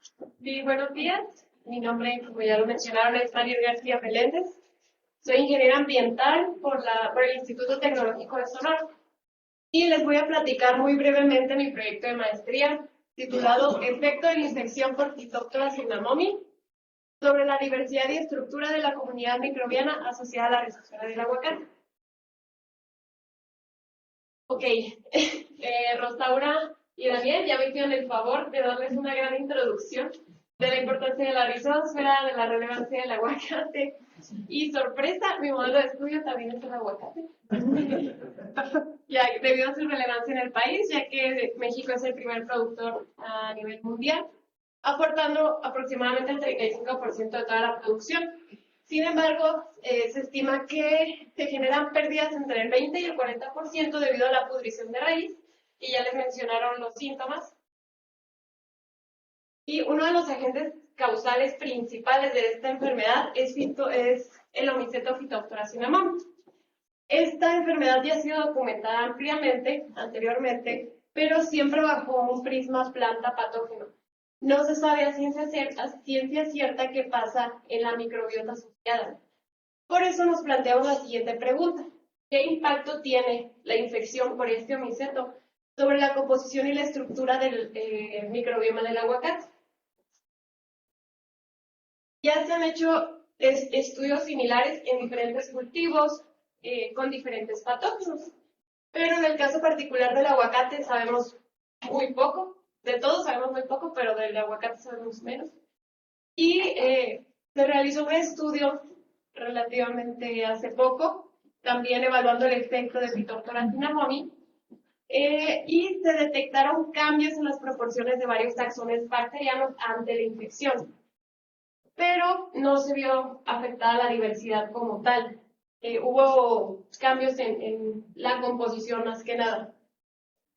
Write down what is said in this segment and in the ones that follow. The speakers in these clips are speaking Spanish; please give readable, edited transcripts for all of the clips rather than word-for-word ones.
Sí, buenos días. Mi nombre, como ya lo mencionaron, es María García Meléndez. Soy ingeniera ambiental por el Instituto Tecnológico de Sonora. Y les voy a platicar muy brevemente mi proyecto de maestría titulado Efecto de la infección por Phytophthora cinnamomii sobre la diversidad y estructura de la comunidad microbiana asociada a la resolución del aguacate. Ok, Rosaura y Daniel ya me hicieron el favor de darles una gran introducción de la importancia de la rizosfera, de la relevancia del aguacate. Y sorpresa, mi modelo de estudio también es el aguacate. Ya, debido a su relevancia en el país, ya que México es el primer productor a nivel mundial, aportando aproximadamente el 35% de toda la producción. Sin embargo, se estima que se generan pérdidas entre el 20 y el 40% debido a la pudrición de raíz, y ya les mencionaron los síntomas. Y uno de los agentes causales principales de esta enfermedad es el Omiceto Phytophthora cinnamomii. Esta enfermedad ya ha sido documentada ampliamente anteriormente, pero siempre bajo un prisma planta-patógeno. No se sabe a ciencia cierta qué pasa en la microbiota asociada. Por eso nos planteamos la siguiente pregunta. ¿Qué impacto tiene la infección por este omiceto sobre la composición y la estructura del microbioma del aguacate? Ya se han hecho estudios similares en diferentes cultivos con diferentes patógenos, pero en el caso particular del aguacate sabemos muy poco. De todo sabemos muy poco, pero del aguacate sabemos menos. Y se realizó un estudio relativamente hace poco, también evaluando el efecto de Phytophthora cinnamomii, y se detectaron cambios en las proporciones de varios taxones bacterianos ante la infección, pero no se vio afectada la diversidad como tal. Hubo cambios en la composición más que nada.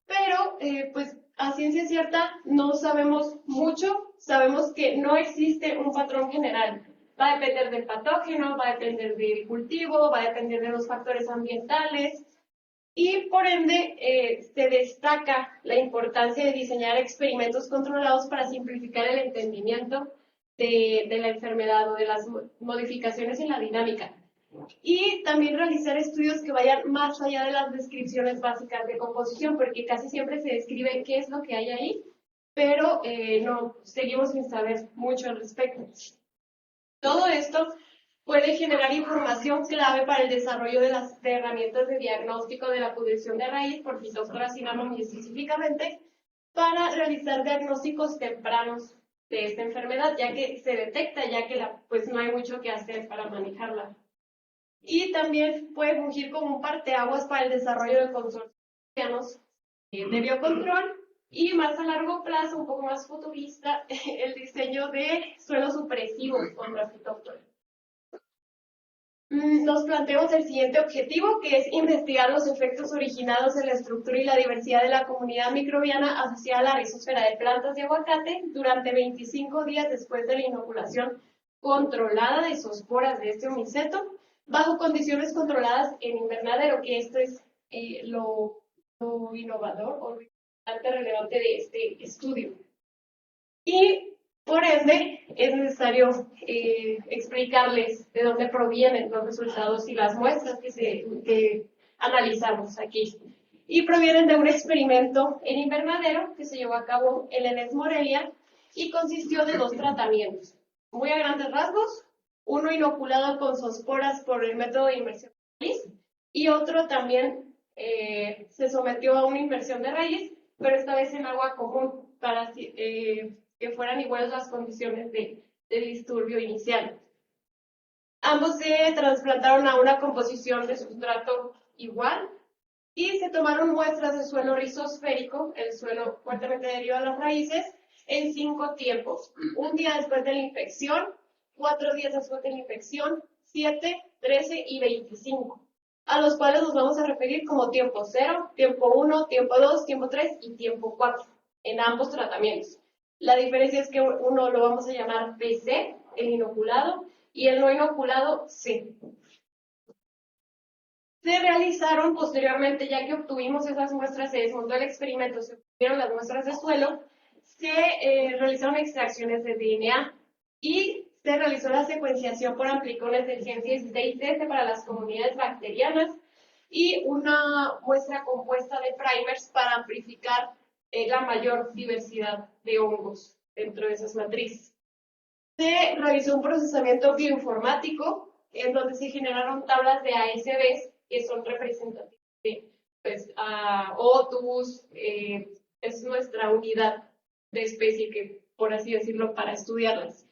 Pero, pues, a ciencia cierta no sabemos mucho. Sabemos que no existe un patrón general. Va a depender del patógeno, va a depender del cultivo, va a depender de los factores ambientales. Y por ende, se destaca la importancia de diseñar experimentos controlados para simplificar el entendimiento de la enfermedad o de las modificaciones en la dinámica. Y también realizar estudios que vayan más allá de las descripciones básicas de composición, porque casi siempre se describe qué es lo que hay ahí, pero no, seguimos sin saber mucho al respecto. Todo esto puede generar información clave para el desarrollo de las herramientas de diagnóstico de la pudrición de raíz por Phytophthora cinnamomii específicamente, para realizar diagnósticos tempranos de esta enfermedad, ya que se detecta, ya que pues no hay mucho que hacer para manejarla. Y también puede fungir como un parteaguas para el desarrollo de consorcios de biocontrol, y más a largo plazo, un poco más futurista, el diseño de suelos supresivos contra Phytophthora. Nos planteamos el siguiente objetivo, que es investigar los efectos originados en la estructura y la diversidad de la comunidad microbiana asociada a la rizosfera de plantas de aguacate durante 25 días después de la inoculación controlada de zoosporas de este omiceto, bajo condiciones controladas en invernadero, que esto es lo innovador o lo importante relevante de este estudio. Y por ende, es necesario explicarles de dónde provienen los resultados y las muestras que analizamos aquí. Y provienen de un experimento en invernadero que se llevó a cabo en Enes Morelia y consistió de 2 tratamientos. Muy a grandes rasgos, uno inoculado con zoosporas por el método de inmersión de raíz, y otro también se sometió a una inmersión de raíz, pero esta vez en agua común, para que fueran iguales las condiciones de disturbio inicial. Ambos se trasplantaron a una composición de sustrato igual y se tomaron muestras de suelo rizosférico, el suelo fuertemente adherido a las raíces, en 5 tiempos. Un día después de la infección, 4 días después de la infección, 7, 13 y 25, a los cuales nos vamos a referir como tiempo 0, tiempo 1, tiempo 2, tiempo 3 y tiempo 4, en ambos tratamientos. La diferencia es que uno lo vamos a llamar BC, el inoculado, y el no inoculado C. Se realizaron posteriormente, ya que obtuvimos esas muestras, se desmontó el experimento, se obtuvieron las muestras de suelo, se realizaron extracciones de DNA y se realizó la secuenciación por amplicones del gen 16S para las comunidades bacterianas y una muestra compuesta de primers para amplificar la mayor diversidad de hongos dentro de esas matrices. Se realizó un procesamiento bioinformático en donde se generaron tablas de ASVs que son representativas de OTUS, es nuestra unidad de especie, que por así decirlo, para estudiarlas.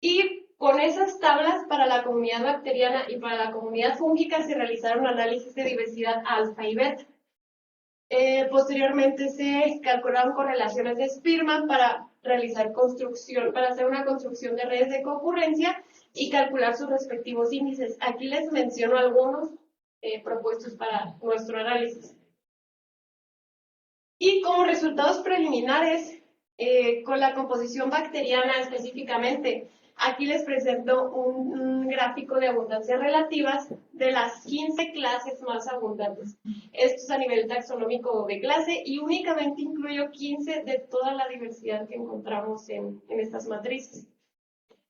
Y con esas tablas para la comunidad bacteriana y para la comunidad fúngica se realizaron análisis de diversidad alfa y beta. Posteriormente se calcularon correlaciones de Spearman para realizar construcción, para hacer una construcción de redes de concurrencia y calcular sus respectivos índices. Aquí les menciono algunos propuestos para nuestro análisis. Y como resultados preliminares, con la composición bacteriana específicamente, aquí les presento un gráfico de abundancias relativas de las 15 clases más abundantes. Esto es a nivel taxonómico de clase y únicamente incluyo 15 de toda la diversidad que encontramos en estas matrices.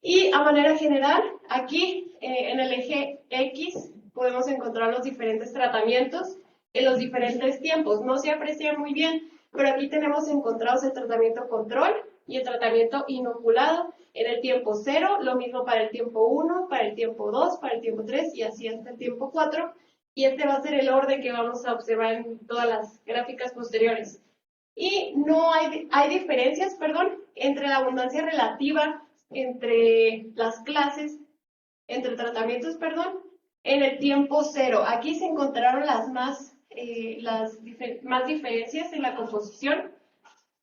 Y a manera general, aquí en el eje X podemos encontrar los diferentes tratamientos en los diferentes tiempos. No se aprecia muy bien, pero aquí tenemos encontrados el tratamiento control y el tratamiento inoculado en el tiempo 0, lo mismo para el tiempo 1, para el tiempo 2, para el tiempo 3 y así hasta el tiempo 4. Y este va a ser el orden que vamos a observar en todas las gráficas posteriores. Y no hay diferencias, entre la abundancia relativa entre las clases, entre tratamientos, en el tiempo 0. Aquí se encontraron las más diferencias en la composición,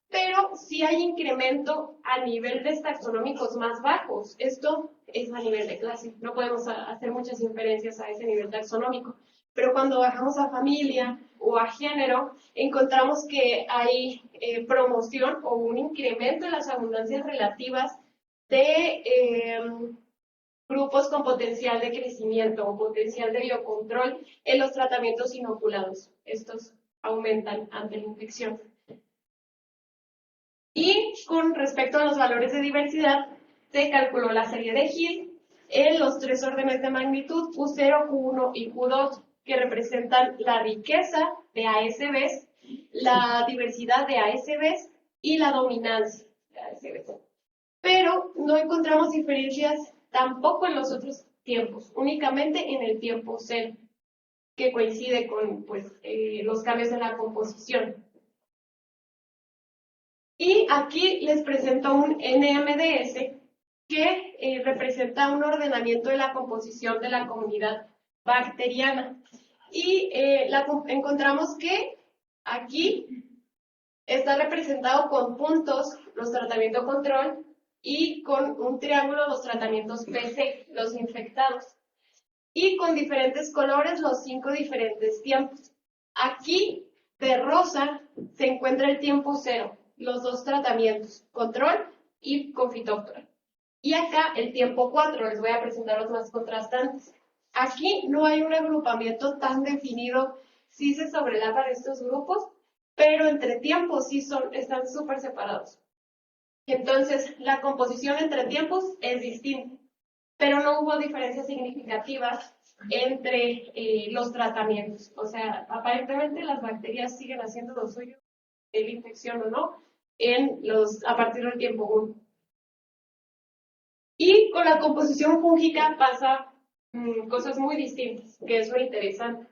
pero sí hay incremento a nivel de taxonómicos más bajos. Esto es a nivel de clase, no podemos hacer muchas inferencias a ese nivel taxonómico. Pero cuando bajamos a familia o a género, encontramos que hay promoción o un incremento en las abundancias relativas de grupos con potencial de crecimiento o potencial de biocontrol en los tratamientos inoculados. Estos aumentan ante la infección. Y con respecto a los valores de diversidad, se calculó la serie de Hill en los 3 órdenes de magnitud, Q0, Q1 y Q2, que representan la riqueza de ASVs, la diversidad de ASVs y la dominancia de ASVs. Pero no encontramos diferencias tampoco en los otros tiempos, únicamente en el tiempo 0, que coincide con los cambios en la composición. Y aquí les presento un NMDS que representa un ordenamiento de la composición de la comunidad bacteriana. Y encontramos que aquí está representado con puntos los tratamientos control y con un triángulo los tratamientos PC, los infectados. Y con diferentes colores los 5 diferentes tiempos. Aquí de rosa se encuentra el tiempo 0. Los 2 tratamientos, control y con Phytophthora. Y acá el tiempo 4, les voy a presentar los más contrastantes. Aquí no hay un agrupamiento tan definido, sí se sobrelapan estos grupos, pero entre tiempos sí están súper separados. Entonces, la composición entre tiempos es distinta, pero no hubo diferencias significativas entre los tratamientos. O sea, aparentemente las bacterias siguen haciendo lo suyo, la infección o no, a partir del tiempo 1. Y con la composición fúngica pasa cosas muy distintas, que es lo interesante.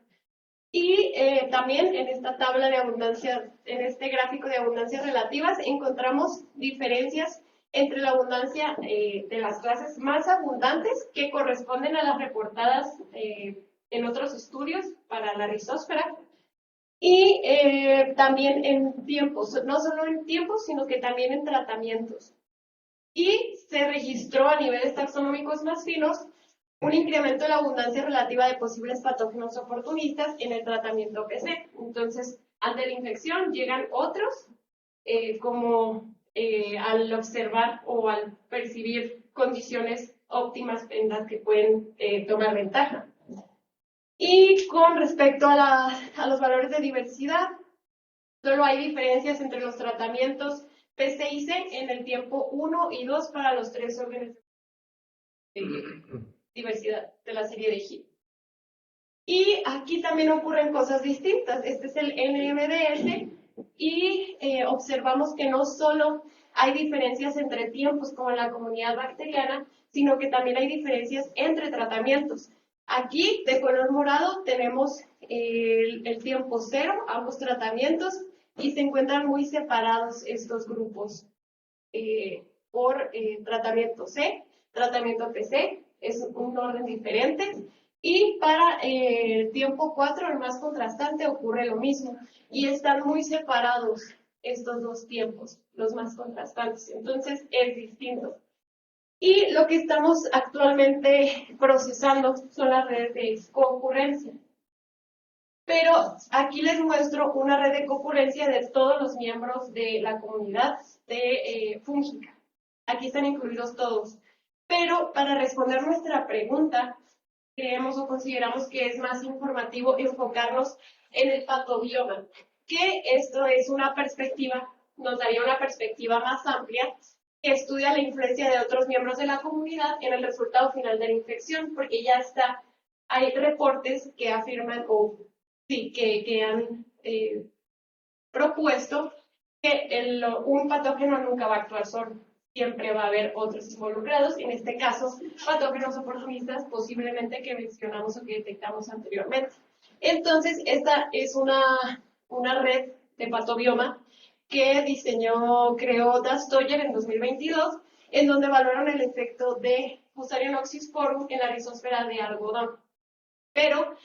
Y también en esta tabla de abundancia, en este gráfico de abundancias relativas, encontramos diferencias entre la abundancia de las clases más abundantes, que corresponden a las reportadas en otros estudios para la rizósfera, y también en tiempos, no solo en tiempos, sino que también en tratamientos. Y se registró a niveles taxonómicos más finos un incremento de la abundancia relativa de posibles patógenos oportunistas en el tratamiento PC. Entonces, ante la infección llegan otros, al observar o al percibir condiciones óptimas en las que pueden tomar ventaja. Y con respecto a los valores de diversidad, solo hay diferencias entre los tratamientos P, C y C en el tiempo 1 y 2 para los 3 órdenes de diversidad de la serie de Hill. Y aquí también ocurren cosas distintas. Este es el NMDS y observamos que no solo hay diferencias entre tiempos como en la comunidad bacteriana, sino que también hay diferencias entre tratamientos. Aquí, de color morado, tenemos el tiempo 0, ambos tratamientos, y se encuentran muy separados estos grupos por tratamiento C, tratamiento PC, es un orden diferente. Y para el tiempo 4, el más contrastante, ocurre lo mismo. Y están muy separados estos dos tiempos, los más contrastantes. Entonces, es distinto. Y lo que estamos actualmente procesando son las redes de concurrencia. Pero aquí les muestro una red de concurrencia de todos los miembros de la comunidad de fúngica. Aquí están incluidos todos. Pero para responder nuestra pregunta, creemos o consideramos que es más informativo enfocarnos en el patobioma, que esto es una perspectiva, nos daría una perspectiva más amplia que estudia la influencia de otros miembros de la comunidad en el resultado final de la infección, porque ya hay reportes que afirman o sí, que han propuesto que un patógeno nunca va a actuar solo. Siempre va a haber otros involucrados, en este caso, patógenos oportunistas, posiblemente que mencionamos o que detectamos anteriormente. Entonces, esta es una red de patobioma que creó Dan Stoyer en 2022, en donde valoraron el efecto de Fusarium oxysporum en la rizósfera de algodón. Pero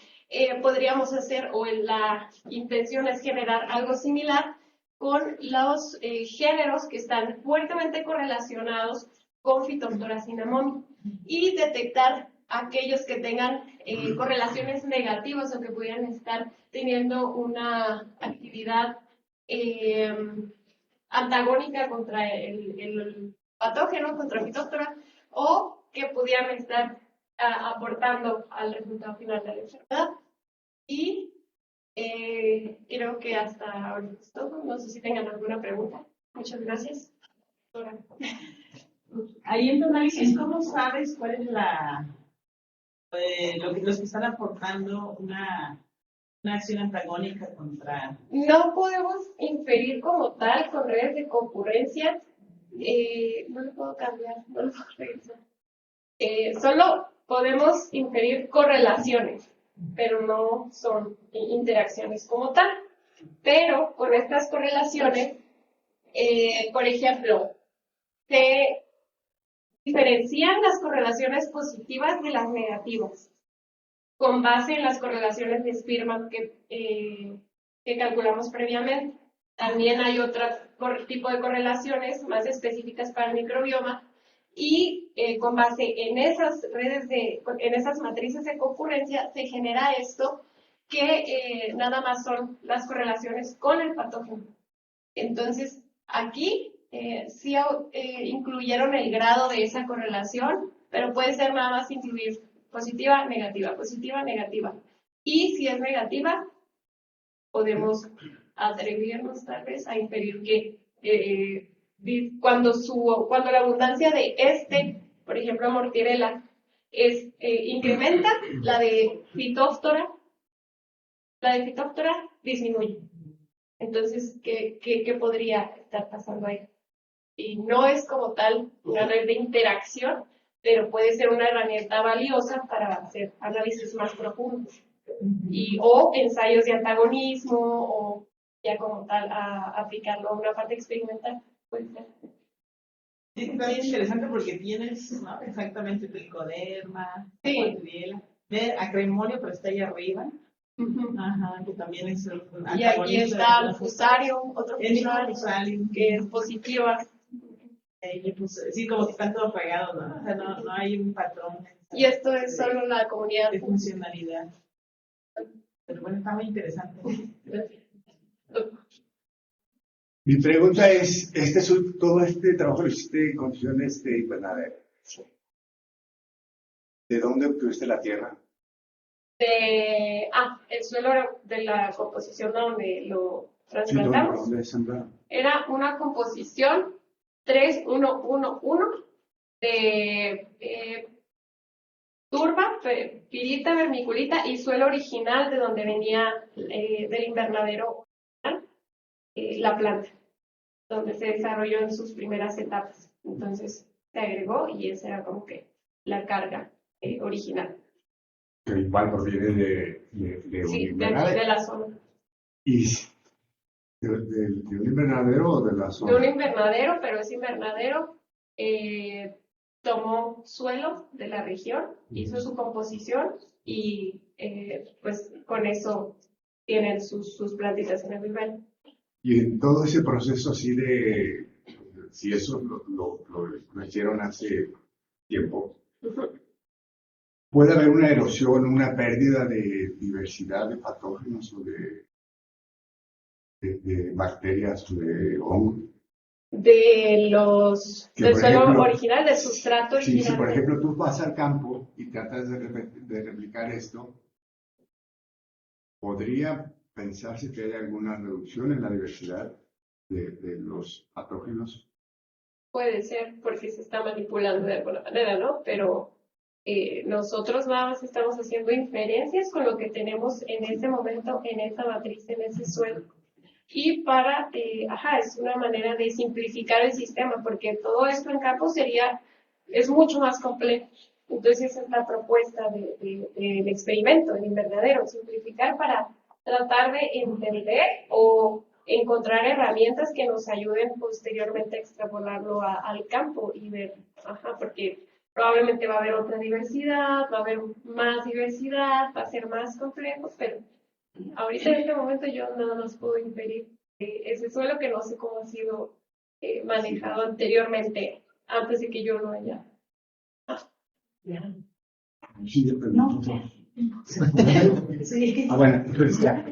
podríamos hacer, o la intención es generar algo similar con los géneros que están fuertemente correlacionados con Phytophthora cinnamomum y detectar aquellos que tengan correlaciones negativas o que pudieran estar teniendo una actividad antagónica contra el patógeno, contra Phytophthora, o que pudieran estar aportando al resultado final de la enfermedad. Y creo que hasta ahora es todo. No sé si tengan alguna pregunta. Muchas gracias. Ahí en tu análisis, ¿cómo sabes cuál es los que están aportando una acción antagónica contra? No podemos inferir como tal con redes de concurrencia. No lo puedo cambiar, no lo puedo revisar. Solo podemos inferir correlaciones, pero no son interacciones como tal. Pero con estas correlaciones, por ejemplo, se diferencian las correlaciones positivas de las negativas, con base en las correlaciones de Spearman que calculamos previamente. También hay otro tipo de correlaciones más específicas para el microbioma, y con base en esas en esas matrices de concurrencia se genera esto que nada más son las correlaciones con el patógeno. Entonces, aquí sí incluyeron el grado de esa correlación, pero puede ser nada más incluir positiva, negativa, positiva, negativa. Y si es negativa, podemos atrevernos tal vez a inferir que cuando la abundancia de por ejemplo, Mortierella, incrementa, la de Phytophthora disminuye. Entonces, ¿qué podría estar pasando ahí? Y no es como tal una red de interacción, pero puede ser una herramienta valiosa para hacer análisis más profundos. O ensayos de antagonismo, o ya como tal aplicarlo a una parte experimental. Puede ser. Sí, es interesante porque tienes, ¿no? Exactamente tricoderma, Mortierella, acremonio, pero está ahí arriba. Ajá, que también es el y aquí está el Fusarium, otro Fusarium, que es positiva. Pues, sí, como que están todos pegados, ¿no? O sea, no hay un patrón. Y esto es solo la comunidad de funcionalidad. Pero bueno, está muy interesante. Mi pregunta es, todo este trabajo lo hiciste en condiciones de invernadero. ¿De dónde obtuviste la tierra? El suelo de la composición donde lo trasplantamos. ¿Dónde sembraron? Era una composición 3-1-1-1 de turba, pirita, vermiculita y suelo original de donde venía del invernadero la planta, donde se desarrolló en sus primeras etapas. Entonces se agregó y esa era como que la carga original. Que igual proviene de un Sí, invernadero. de la zona. ¿Y de un invernadero o de la De zona? un invernadero, pero ese invernadero tomó suelo de la región, hizo su composición y pues con eso tienen sus plantitas en el nivel. Y en todo ese proceso así de, si eso lo hicieron hace tiempo, ¿puede haber una erosión, una pérdida de diversidad de patógenos o de bacterias o de hongos? Del por suelo ejemplo, original, del sustrato original. Si por ejemplo tú vas al campo y tratas de replicar esto, ¿podría pensarse que hay alguna reducción en la diversidad de los patógenos? Puede ser porque se está manipulando de alguna manera, ¿no? Pero nosotros nada más estamos haciendo inferencias con lo que tenemos en este momento, en esta matriz, en ese suelo. Y es una manera de simplificar el sistema, porque todo esto en campo es mucho más complejo. Entonces esa es la propuesta del experimento, del invernadero, simplificar para tratar de entender o encontrar herramientas que nos ayuden posteriormente a extrapolarlo al campo y ver, porque probablemente va a haber otra diversidad, va a haber más diversidad, va a ser más complejo, pero ahorita en este momento yo nada más puedo inferir ese suelo que no sé cómo ha sido manejado anteriormente, antes de que yo lo haya. Sí, yo pregunto. Bueno, entonces ya.